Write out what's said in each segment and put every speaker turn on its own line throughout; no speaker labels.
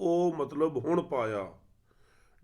ਉਹ ਮਤਲਬ ਹੁਣ ਪਾਇਆ,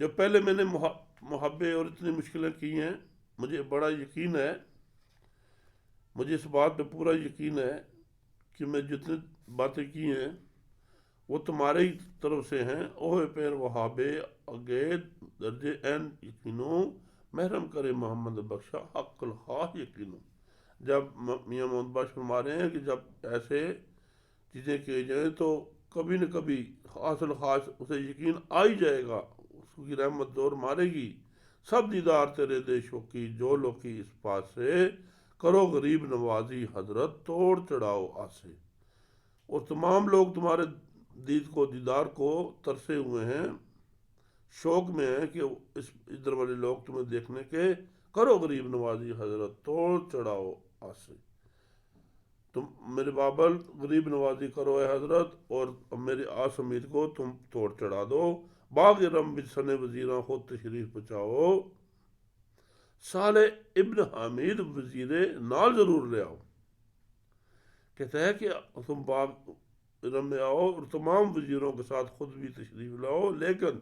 جو پہلے میں نے محبے اور اتنی مشکلیں کی ہیں، مجھے بڑا یقین ہے، مجھے اس بات پہ پورا یقین ہے کہ میں جتنی باتیں کی ہیں وہ تمہارے ہی طرف سے ہیں۔ اوہ پیر وہابے اگے درجے این یقینوں، محرم کرے محمد بخشا حق الخواہ یقینوں۔ جب میاں محمد بخش فرما رہے ہیں کہ جب ایسے چیزیں کی جائیں تو کبھی نہ کبھی خاص الخاص اسے یقین آ ہی جائے گا، اس کی رحمت زور مارے گی۔ سب دیدار تیرے دے شوقی جو لوکی اس پاس سے، کرو غریب نوازی حضرت توڑ چڑھاؤ آسے۔ اور تمام لوگ تمہارے دیدار کو ترسے ہوئے ہیں، شوق میں ہیں کہ اس ادھر والے لوگ تمہیں دیکھنے کے، کرو غریب نوازی حضرت توڑ چڑھاؤ آسے۔ تم میرے بابل غریب نوازی کرو اے حضرت، اور میرے آس امید کو تم توڑ چڑھا دو۔ باغ رم بسن وزیراں خود تشریف بچاؤ، صالح ابن حمید وزیر نال ضرور لے آؤ۔ کہتا ہے کہ تم باغ رم میں آؤ اور تمام وزیروں کے ساتھ خود بھی تشریف لاؤ، لیکن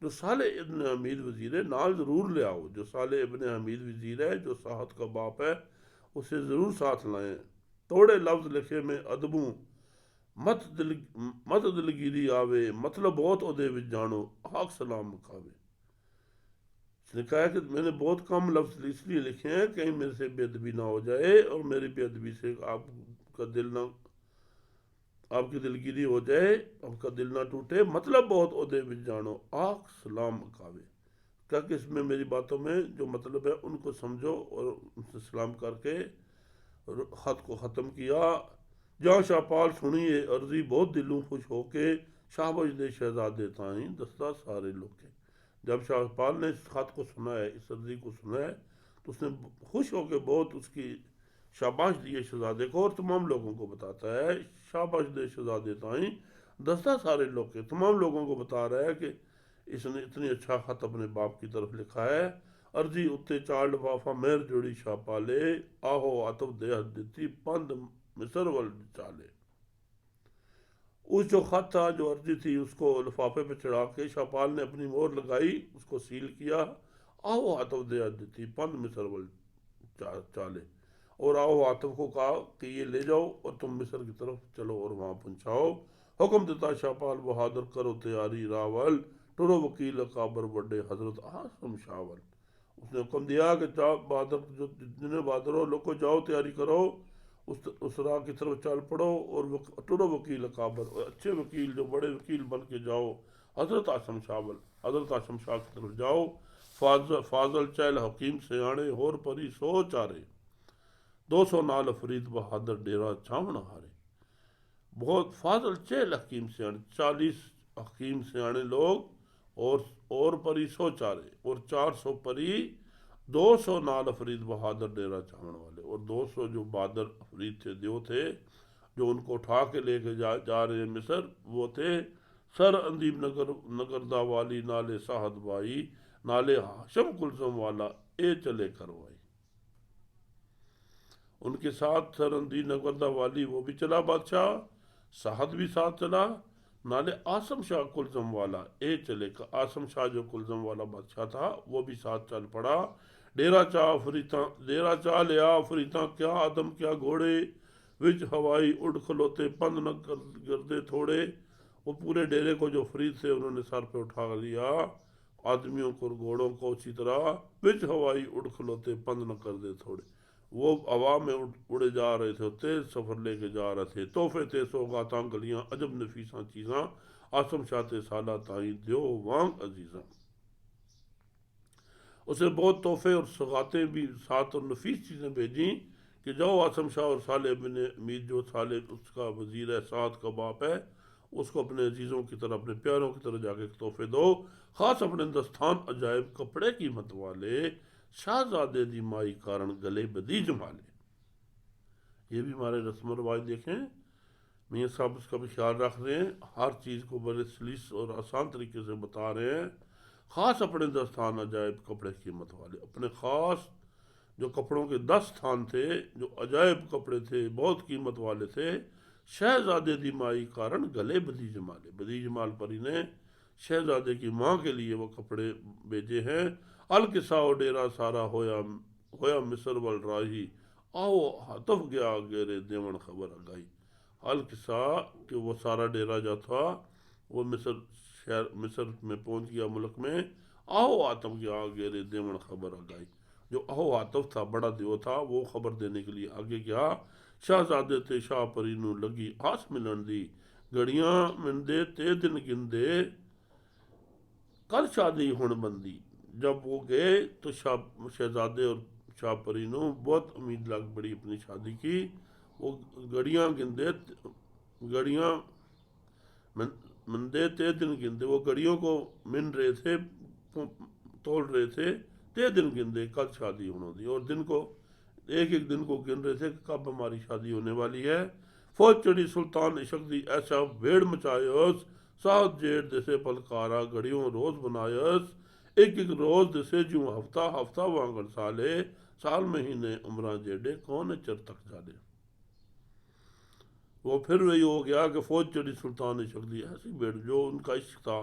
جو صالح ابن حمید وزیر نال ضرور لے آؤ۔ جو صالح ابن حمید وزیر ہے، جو ساحت کا باپ ہے، اسے ضرور ساتھ لائیں۔ توڑے لفظ لکھے میں ادبوں، مت دلگیری آوے، مطلب بہت عہدے وچ جانو، آخ سلام مکاوے۔ اس نے کہا ہے کہ میں نے بہت کم لفظ اس لیے لکھے ہیں کہیں میرے سے بے ادبی نہ ہو جائے، اور میری بے ادبی سے آپ کا دل نہ، آپ کی دلگیری ہو جائے، آپ کا دل نہ ٹوٹے، مطلب بہت عہدے وچ جانو، آخ سلام مکاوے۔ کہا کہ اس میں میری باتوں میں جو مطلب ہے ان کو سمجھو، اور ان سے سلام کر کے خط کو ختم کیا۔ جہاں شاہپال سنیے عرضی بہت دلوں خوش ہو کے، شاہبج دے شہزادے تائیں دستہ سارے لوکے۔ جب شاہپال نے اس خط کو سنا ہے، اس عرضی کو سنا ہے، تو اس نے خوش ہو کے بہت اس کی شاباش دیے شہزادے کو، اور تمام لوگوں کو بتاتا ہے شاباش دے شہزادے تائیں دستہ سارے لوکے۔ تمام لوگوں کو بتا رہا ہے کہ اس نے اتنی اچھا خط اپنے باپ کی طرف لکھا ہے۔ عرضی اتے چار لفافہ مہر جوڑی شاپالے، آہو عطف دے دیتی پند مصر ول چالے۔ اس جو خط تھا، جو عرضی تھی، اس کو لفافے پہ چڑھا کے شاپال نے اپنی مہر لگائی، اس کو سیل کیا۔ آہو عطف دے دیتی پند مصر ول چالے، اور آہو عطف کو کہا کہ یہ لے جاؤ اور تم مصر کی طرف چلو اور وہاں پہنچاؤ۔ حکم دیتا شاپال بہادر کرو تیاری راول، ٹرو وکیل اکابر بڑے حضرت آسم شاول۔ اس نے حکم دیا کہ بہادر، جو جتنے بہادر ہو لوگ کو جاؤ تیاری کرو، اس راہ کی طرف چل پڑو، اور ٹرو وکیل اکابر، اور اچھے وکیل جو بڑے وکیل بن کے جاؤ، حضرت آسم شاول، حضرت آسم شاہ کی طرف جاؤ۔ فاضل چہل حکیم سیانے ہور پری سو چارے، 200 نال فرید بہادر ڈیرا چھاونا ہارے۔ بہت فاضل چہل حکیم سیانے، 40 حکیم سیانے لوگ، اور پری 100 چارے، اور 400 پری، 200 نال افرید بہادر ڈیرا چھاون والے، اور 200 جو بہادر افرید تھے، دیو تھے، جو ان کو اٹھا کے لے کے جا رہے ہیں مصر، وہ تھے سر اندیب نگردہ والی، نالے ساحد بائی، نالے ہاشم کلثم والا، اے چلے کروائی۔ ان کے ساتھ سر اندیب نگردہ والی وہ بھی چلا بادشاہ، ساحد بھی ساتھ چلا، نالے آسم شاہ کلزم والا، اے چلے کا آسم شاہ جو کلزم والا بادشاہ تھا وہ بھی ساتھ چل پڑا۔ ڈیرا چاہ لیا فریتاں کیا آدم کیا گھوڑے، وچ ہوائی اڑ کھلوتے پند نہ گردے تھوڑے۔ وہ پورے ڈیرے کو جو فرید تھے انہوں نے سر پہ اٹھا لیا، آدمیوں کو اور گھوڑوں کو اسی طرح، وچ ہوائی اڑ کھلوتے پند نہ کردے تھوڑے۔ وہ ہوا میں اڑے جا رہے تھے، تیز سفر لے کے جا رہے تھے، تحفے تے سوغاتاں گلیاں عجب نفیساں چیزاں، آسم شاہ تے سالہ تائیں دیو وانگ عزیزاں۔ اسے بہت تحفے اور سوغاتیں بھی ساتھ اور نفیس چیزیں بھیجیں کہ جاؤ آسم شاہ اور صالح بن امید، جو صالح اس کا وزیر ہے، سعد کا باپ ہے، اس کو اپنے عزیزوں کی طرح، اپنے پیاروں کی طرح جا کے تحفے دو، خاص اپنے دستان عجائب کپڑے قیمت والے، شہزادے دی مائی کارن گلے بدی جمالے۔ یہ بھی ہمارے رسم و رواج دیکھیں، میاں صاحب اس کا بھی خیال رکھ رہے ہیں، ہر چیز کو بڑے سلیس اور آسان طریقے سے بتا رہے ہیں۔ خاص اپنے دستان عجائب کپڑے قیمت والے، اپنے خاص جو کپڑوں کے 10 تھان تھے، جو عجائب کپڑے تھے، بہت قیمت والے تھے، شہزادے دی مائی کارن گلے بدی جمالے، بدی جمال پری نے شہزادے کی ماں کے لیے وہ کپڑے بھیجے ہیں۔ الکساؤ ڈیرا سارا ہویا مصر ول راہی، آؤ ہاتف گیا گیرے دیون خبر اگائی۔ الکسا کہ وہ سارا ڈیرا جو تھا وہ مصر میں پہنچ گیا ملک میں، آہو آتف گیا گیرے دیون خبر اگائی۔ جو آہو آتف تھا بڑا دیو تھا، وہ خبر دینے کے لیے آگے گیا۔ شہزادے تے شاہ پری نو لگی آس ملن دی، گھڑیاں مندے تے دن گندے، کل شادی ہن بندی۔ جب وہ گئے تو شہزادے اور شاہ پری نو بہت امید لگ پڑی اپنی شادی کی۔ وہ گھڑیاں گھڑیاں مندے تے دن گندے، وہ گھڑیوں کو من رہے تھے، تول رہے تھے، تے دن گندے کل شادی ہونے دی، اور دن کو ایک ایک دن کو گن رہے تھے کہ کب ہماری شادی ہونے والی ہے۔ فوج چڑھی سلطان عشق دی ایسا بھیڑ مچایس، سات جیڑ دسے پلکارا گھڑیوں روز بنایس، ایک ایک روز دسے جوں ہفتہ ہفتہ وانگن سالے، سال مہینے عمراں جیڑے کون چر تک جالے۔ وہ پھر وہی ہو گیا کہ فوج چڑھی سلطان عشق دی ایسی بھیڑ، جو ان کا عشق تھا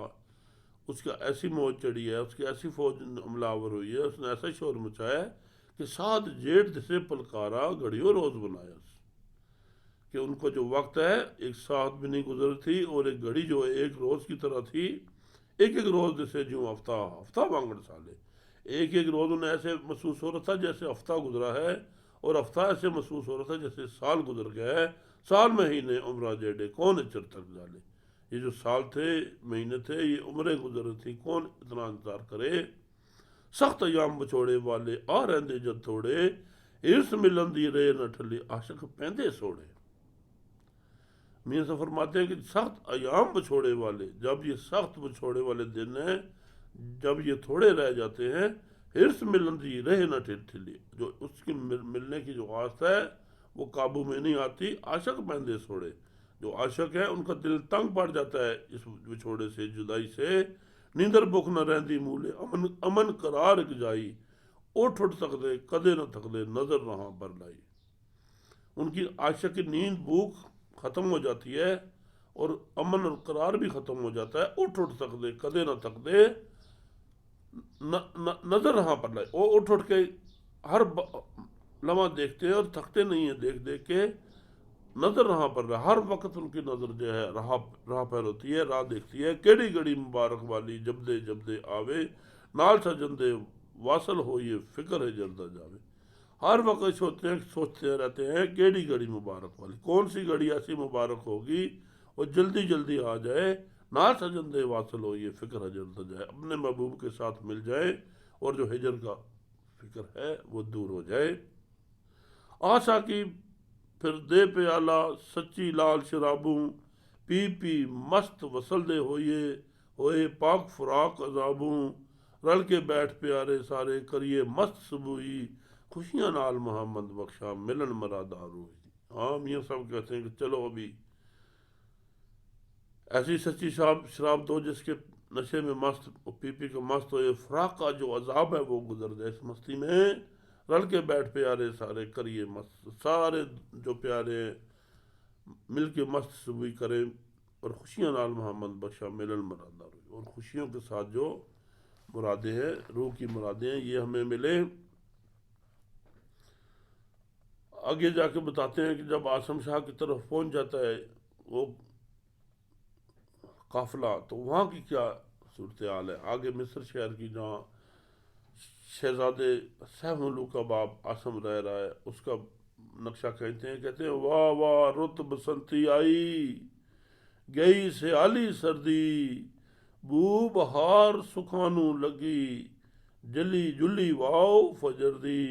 اس کا ایسی موج چڑھی ہے، اس کی ایسی فوج حملاور ہوئی ہے، اس نے ایسا شور مچایا کہ سات جیڑ دسے پلکارا گھڑیوں روز بنایس، کہ ان کو جو وقت ہے ایک سات بھی نہیں گزر تھی، اور ایک گھڑی جو ایک روز کی طرح تھی، ایک ایک روز جیسے جو ہفتہ ہفتہ وانگڑ سالے، ایک ایک روز انہیں ایسے محسوس ہو رہا تھا جیسے ہفتہ گزرا ہے، اور ہفتہ ایسے محسوس ہو رہا تھا جیسے سال گزر گیا ہے، سال مہینے عمرہ جیڑے کون چر تک جالے۔ یہ جو سال تھے مہینے تھے یہ عمریں گزر تھی، کون اتنا انتظار کرے۔ سخت ایام بچوڑے والے آ رہندے جد تھوڑے، ہرس ملن دی رے نہ ٹھلی عاشق پہندے سوڑے۔ میاں صاحب فرماتے ہیں کہ سخت ایام بچھوڑے والے، جب یہ سخت بچھوڑے والے دن ہیں، جب یہ تھوڑے رہ جاتے ہیں، ہرس ملن دی رہ نہ ٹھلی، جو اس کی ملنے کی جو آس ہے وہ قابو میں نہیں آتی، عاشق پہندے سوڑے۔ جو عاشق ہے ان کا دل تنگ پڑ جاتا ہے اس بچھوڑے سے، جدائی سے، نیندر بھوک نہ رہندی مولے، امن قرار اک جائی، اٹھ سکدے کدے نہ تھکدے نظر رہاں پر لائی۔ ان کی عاشق کی نیند بھوک ختم ہو جاتی ہے اور امن اور قرار بھی ختم ہو جاتا ہے، اٹھ سکدے کدے نہ تھکدے نظر رہاں پر لائی۔ وہ اٹھ کے ہر لمحہ دیکھتے ہیں اور تھکتے نہیں ہیں دیکھ دیکھ کے، نظر رہاں پر رہا، ہر وقت ان کی نظر جو ہے راہ پر ہوتی ہے، راہ دیکھتی ہے۔ کیڑی گھڑی مبارک والی جبدے جبدے آوے، نال سجندے واصل ہو یہ فکر ہے جردہ جاوے۔ ہر وقت سوچتے رہتے ہیں کیڑی گھڑی مبارک والی، کون سی گھڑی ایسی مبارک ہوگی وہ جلدی جلدی آ جائے، نال سجندے واصل ہو یہ فکر ہے جردہ جائے، اپنے محبوب کے ساتھ مل جائے اور جو ہجر کا فکر ہے وہ دور ہو جائے۔ آسا کی پھر دے پیالہ سچی لال شرابوں، پی پی مست وصل دے ہوئے پاک فراق عذابوں، رل کے بیٹھ پیارے سارے کریے مست صبوئی، خوشیاں نال محمد بخشا ملن مرادار ہوئی۔ ہاں میاں صاحب کہتے ہیں کہ چلو ابھی ایسی سچی شراب دو جس کے نشے میں مست پی پی کے مست ہوئے، فراق کا جو عذاب ہے وہ گزر جائے اس مستی میں، رل کے بیٹھ پیارے سارے کریے مست، سارے جو پیارے مل کے مست صبوئی کریں، اور خوشیاں نال محمد بخشا ملن مرادار ہوئی، اور خوشیوں کے ساتھ جو مرادیں ہیں، روح کی مرادیں ہیں، یہ ہمیں ملے۔ آگے جا کے بتاتے ہیں کہ جب عاصم شاہ کی طرف پہنچ جاتا ہے وہ قافلہ، تو وہاں کی کیا صورتحال ہے۔ آگے مصر شہر کی جہاں شہزادے سیف ملوک کا باپ عاصم رہ رہا ہے اس کا نقشہ کہتے ہیں واہ واہ رت بسنتی آئی، گئی سیالی سردی، بو بہار سکھانوں لگی، جلی جلی واؤ فجر دی،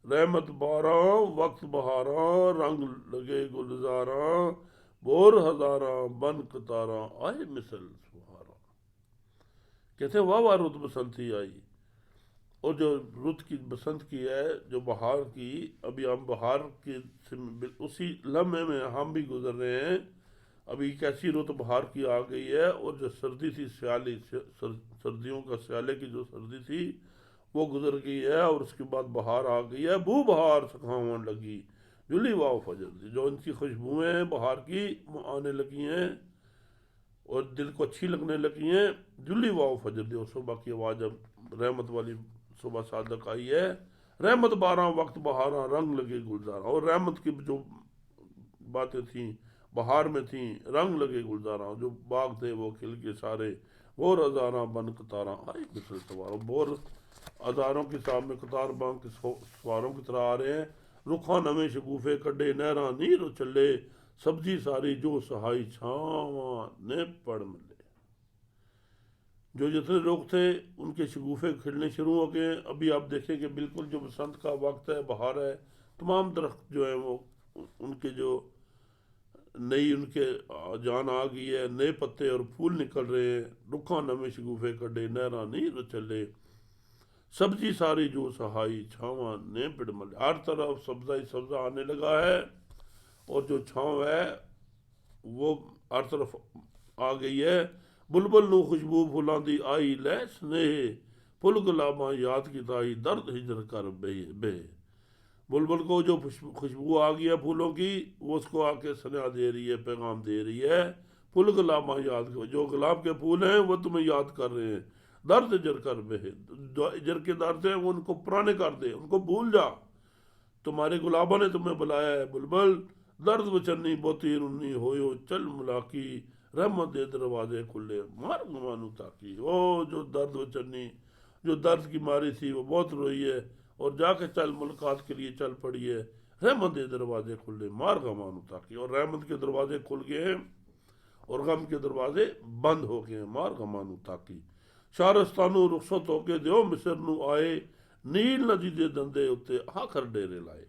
رحمت باراں وقت بہاراں، رنگ لگے گلزاراں، بور ہزاراں بن قطاراں، آئے مثل سہاراں۔ کہتے ہیں واہ واہ رت بسنتی آئی، اور جو رت کی بسنت کی ہے، جو بہار کی، ابھی ہم بہار کی اسی لمحے میں ہم بھی گزر رہے ہیں، ابھی کیسی رت بہار کی آ گئی ہے، اور جو سردی تھی سیالی، سردیوں کا سیالے کی جو سردی تھی وہ گزر گئی ہے، اور اس کے بعد بہار آ گئی ہے، بو بہار سکھاون لگی، جلی واؤ فجر دی، جو ان کی خوشبوئیں بہار کی آنے لگی ہیں، اور دل کو اچھی لگنے لگی ہیں. جلی واؤ فجر دی، اور صبح کی آواز اب رحمت والی صبح صادق آئی ہے. رحمت باراں وقت بہاراں رنگ لگے گلزاراں. اور رحمت کی جو باتیں تھیں بہار میں تھیں، رنگ لگے گلزاراں. جو باغ تھے وہ کھل کے سارے، بور ہزاراں بن قطاراں. آئی مثل سواروں، بور ہزاروں کی صاحب میں قطار بان کے سواروں کی طرح آ رہے ہیں. رخاں نویں شگوفے کڈے نہراں نیرو چلے، سبزی ساری جو سہائی چھاواں نے پڑ ملے. جو جتنے لوگ تھے ان کے شگوفے کھلنے شروع ہو گئے. ابھی آپ دیکھیں کہ بالکل جو بسنت کا وقت ہے، بہار ہے، تمام درخت جو ہیں وہ ان کے جو نئی ان کے جان آ گئی ہے، نئے پتے اور پھول نکل رہے ہیں. رکھاں نویں شگوفے کڈے نہراں نیرو چلے، سبزی ساری جو سہائی چھاواں نے پڑ ملے. ہر طرف سبزہ ہی سبزہ آنے لگا ہے، اور جو چھاؤں ہے وہ ہر طرف آ گئی ہے. بلبل نو خوشبو پھولاں دی آئی لے سنیہ، پھل گلاباں یاد کیتا درد ہجر کر بے. بلبل کو جو خوشبو آ گئی ہے پھولوں کی، وہ اس کو آ کے سنیا دے رہی ہے، پیغام دے رہی ہے. پھل گلاباں یاد، جو گلاب کے پھول ہیں وہ تمہیں یاد کر رہے ہیں. درد ہجر کر بے، جو ہجر کے درد ہیں وہ ان کو پرانے کر دے، ان کو بھول جا. تمہارے گلابوں نے تمہیں بلایا ہے بلبل. درد بچنی بوتی رنی ہوئیو چل ملاقی، رحمت دے دروازے کھلے مار گمانو تاکی. او جو درد بچنی، جو درد کی ماری تھی، وہ بہت روئی ہے اور جا کے چل ملاقات کے لیے چل پڑی ہے. رحمت دے دروازے کھلے مار گمانو تاکی. اور رحمت کے دروازے کھل گئے ہیں اور غم کے دروازے بند ہو گئے ہیں. مار گمانو تاکی. شارستانو رخصت ہو کے دیو مصر نو آئے، نیل ندی دے دندے اتے آخر ڈیرے لائے.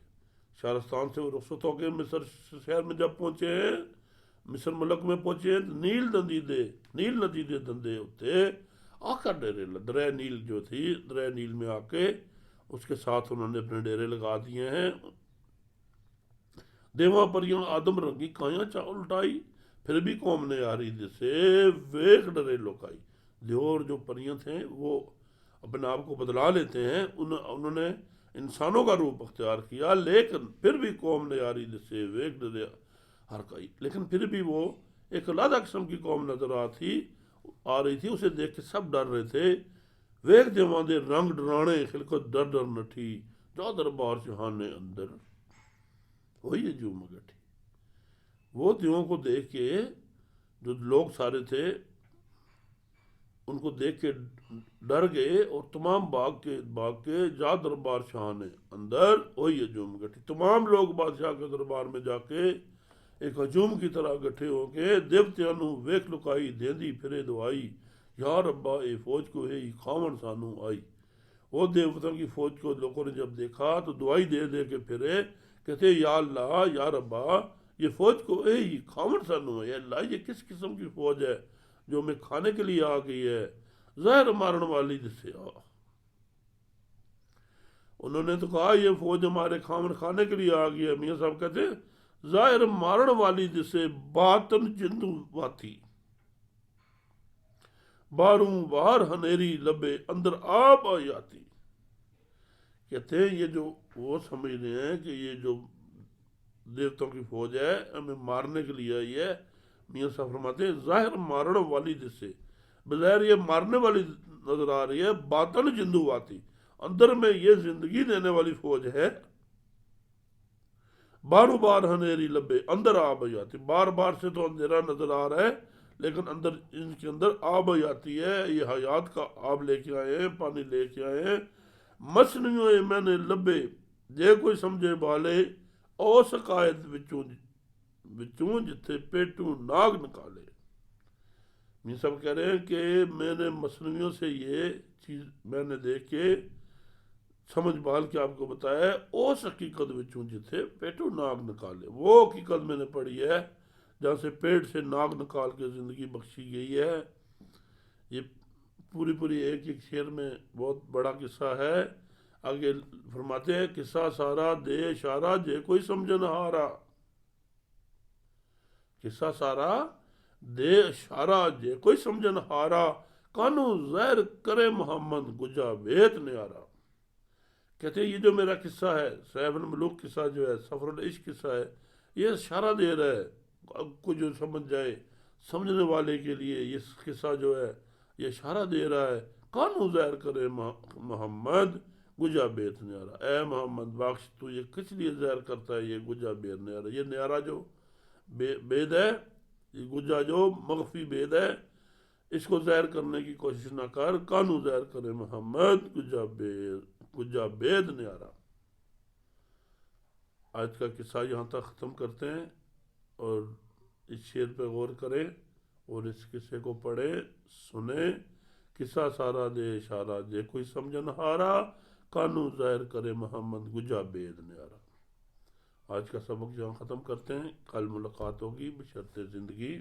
شارستان سے وہ رخصت ہو کے مصر شہر میں جب پہنچے ہیں، مصر ملک میں پہنچے ہیں، تو نیل ندی دے دندے اتے آخر ڈیرے دریا نیل جو تھی، دریا نیل میں آ کے اس کے ساتھ انہوں نے اپنے ڈیرے لگا دیے ہیں. دیواں پریاں آدم رنگی کائیاں چا الٹائی، پھر بھی قوم نے یاری جسے ویک ڈرے لوکائی. دیور جو پریاں تھے وہ اپنے آپ کو بدلا لیتے ہیں، انہوں نے انسانوں کا روپ اختیار کیا، لیکن پھر بھی قوم نے یاری جسے ویک ڈرے ہرکائی. لیکن پھر بھی وہ ایک علیحدہ قسم کی قوم نظر آ رہی تھی. اسے دیکھ کے سب ڈر رہے تھے. ویک دیواں دے رنگ ڈرانے خلقت ڈر ڈر نٹھی، جا دربار چہانے اندر وہی جو مگٹھی. وہ دیووں کو دیکھ کے جو لوگ سارے تھے ان کو دیکھ کے ڈر گئے، اور تمام باغ کے جا دربار شاہانے اندر وہی ہجوم گٹھی. تمام لوگ بادشاہ کے دربار میں جا کے ایک ہجوم کی طرح گٹھے ہو کے دیوتیاں نو ویک لکائی دیندی پھرے دعائی، یا ربا اے فوج کو ہے کھاون سانو آئی. وہ دیوتاؤں کی فوج کو لوگوں نے جب دیکھا تو دعائی دے دے کے پھرے، کہتے یا اللہ یا ربا یہ فوج کو اے کھاون سانو ہے. اللہ یہ کس قسم کی فوج ہے جو ہمیں کھانے کے لیے آ گئی ہے، زہر مارن والی جسے انہوں نے تو کہا یہ فوج ہمارے کھاون کھانے کے لیے آ گئی ہے. میاں صاحب کہتے ظاہر مارن والی جسے باطن جندو واتی، باروں باہر ہنیری لبے اندر آب آ جاتی. کہتے ہیں یہ جو وہ سمجھ رہے ہیں کہ یہ جو دیوتوں کی فوج ہے ہمیں مارنے کے لیے آئی ہے. میاں صاحب فرماتے ہیں ظاہر مارن والی جسے، بظاہر یہ مارنے والی نظر آ رہی ہے، باطن جندو آتی، اندر میں یہ زندگی دینے والی فوج ہے. باروں بار ہنیری لبے اندر آب جاتی، بار بار سے تو اندھیرا نظر آ رہا ہے لیکن اندر ان کے اندر آب جاتی ہے. یہ حیات کا آب لے کے آئے ہیں، پانی لے کے آئے ہیں. مسنیوں میں نے لبے جے کوئی سمجھے بالے، او شکایت وچوں جتھے پیٹوں ناگ نکالے. میر صاحب کہہ رہے ہیں کہ میں نے مصنوعیوں سے یہ چیز میں نے دیکھ کے سمجھ بال کے آپ کو بتایا ہے، اس حقیقت وچوں جتھے پیٹوں ناگ نکالے. وہ حقیقت میں نے پڑھی ہے جہاں سے پیٹ سے ناگ نکال کے زندگی بخشی گئی ہے. یہ پوری ایک شعر میں بہت بڑا قصہ ہے. آگے فرماتے ہیں قصہ سارا دے اشارہ جے کوئی سمجھن ہارا، قصہ سارا دے اشارہ جے کوئی سمجھن ہارا، کانو زہر کرے محمد گجا ویت نیارا. کہتے ہیں یہ جو میرا قصہ ہے، سیف الملوک قصہ جو ہے، سفر العشق قصہ ہے، یہ اشارہ دے رہا ہے کوئی جو سمجھ جائے. سمجھنے والے کے لیے یہ قصہ جو ہے یہ اشارہ دے رہا ہے، کانو ظاہر کرے محمد گجا بیت نیارا، اے محمد بخش تو یہ کس لیے ظاہر کرتا ہے یہ گجا بیت نیارا، یہ نیارا جو بید ہے، یہ گجا جو مخفی بید ہے، اس کو ظاہر کرنے کی کوشش نہ کر، کانو ظاہر کرے محمد گجا بید نیارا۔ آج کا قصہ یہاں تک ختم کرتے ہیں، اور اس شعر پہ غور کریں اور اس قصے کو پڑھیں سنیں۔ قصہ سارا دے اشارہ دے کوئی سمجھن ہارا، کانو ظاہر کرے محمد گجا بید نیارا۔ آج کا سبق یہاں ختم کرتے ہیں، کل ملاقات ہوگی بشرط زندگی۔